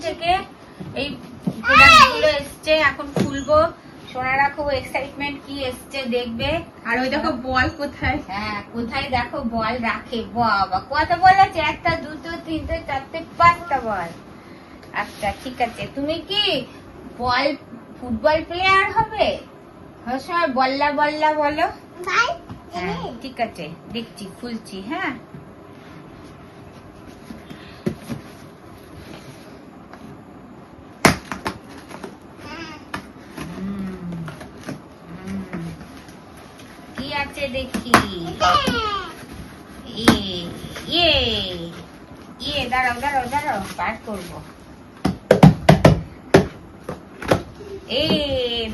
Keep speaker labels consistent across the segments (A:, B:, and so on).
A: থেকে এই প্রোডাক্টগুলো এসছে, এখন খুলবো। সোনারা খুব এক্সাইটমেন্ট, কি এসছে দেখবে।
B: আর ওই দেখো বল কোথায়,
A: হ্যাঁ কোথায় দেখো বল রাখে। বাবা কত বল আছে? 1 2 3 4 5টা বল। আচ্ছা ঠিক আছে, তুমি কি বল ফুটবল প্লেয়ার হবে? সময় বল্লা বল্লা বলো। হ্যাঁ ঠিক আছে, দেখছি, খুলছি। হ্যাঁ কি আছে দেখি। দাঁড়াও দাঁড়াও দাঁড়াও, বার করবো।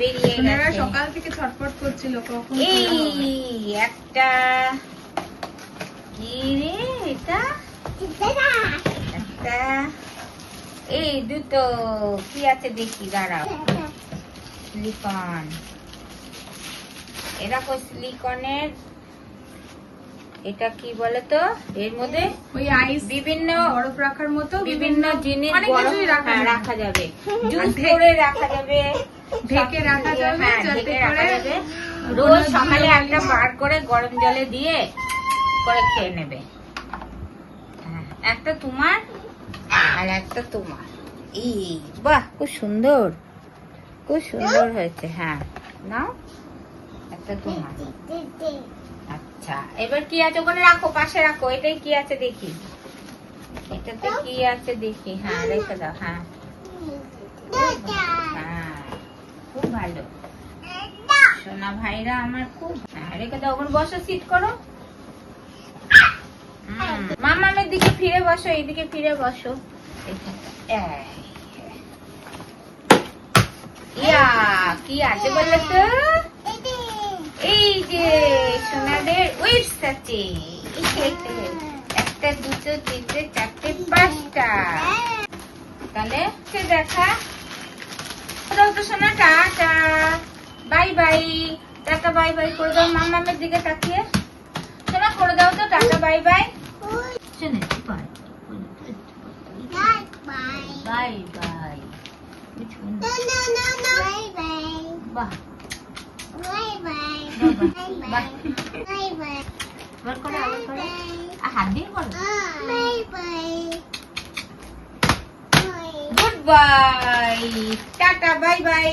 A: বেরিয়ে গেছে।
B: সকাল থেকে ছটফট করছিল কখন
A: একটা। কি রে এটা? একটা, এই দুটো। কি আছে দেখি, দাঁড়াও। সিলিকন, এরকম সিলিকনের। এটা কি বলতো? এর মধ্যে
B: ওই আইস
A: বিভিন্ন
B: বরফ রাখার মতো
A: বিভিন্ন জিনিস রাখা যাবে, জুস
B: ঢেকে-
A: করে রাখা যাবে,
B: ঢেকে রাখা যাবে,
A: হ্যাঁ,
B: যাতে
A: ঢেকে
B: করে
A: রাখা যাবে।
B: কোনো
A: রোজ
B: জিনিস
A: সকালে একটা বার করে গরম জলে দিয়ে করে খেয়ে নেবে। হ্যাঁ, একটা তোমার আর একটা তোমার। এই বাহ, খুব সুন্দর, খুব সুন্দর হয়েছে। হ্যাঁ নাও, একটা তোমার। আচ্ছা এবার কি আছে ওখানে রাখো, পাশে রাখো। এটাই কি আছে দেখি, এটাতে কি আছে দেখি। হ্যাঁ রেখে দাও। হ্যাঁ হ্যাঁ খুব ভালো, সোনা ভাইরা আমার খুব। হ্যাঁ রেখে দাও, ওখানে বসো, সিট করো। মামামের দিকে ফিরে বসো, এইদিকে ফিরে বসো। ইয়া কি আছে বললে তো? এই যে সোনাদের উইপস আছে, 1 2 3 4 5টা। তাহলে দেখা দাও তো সোনা, tata bye bye. Tata bye bye করে দাও মামামের দিকে তাকিয়ে। সোনা করে দাও তো টাটা বাই বাই। শুনে বাই বাই বাই। বাহ হাত দিয়ে করো। Good bye, tata bye bye.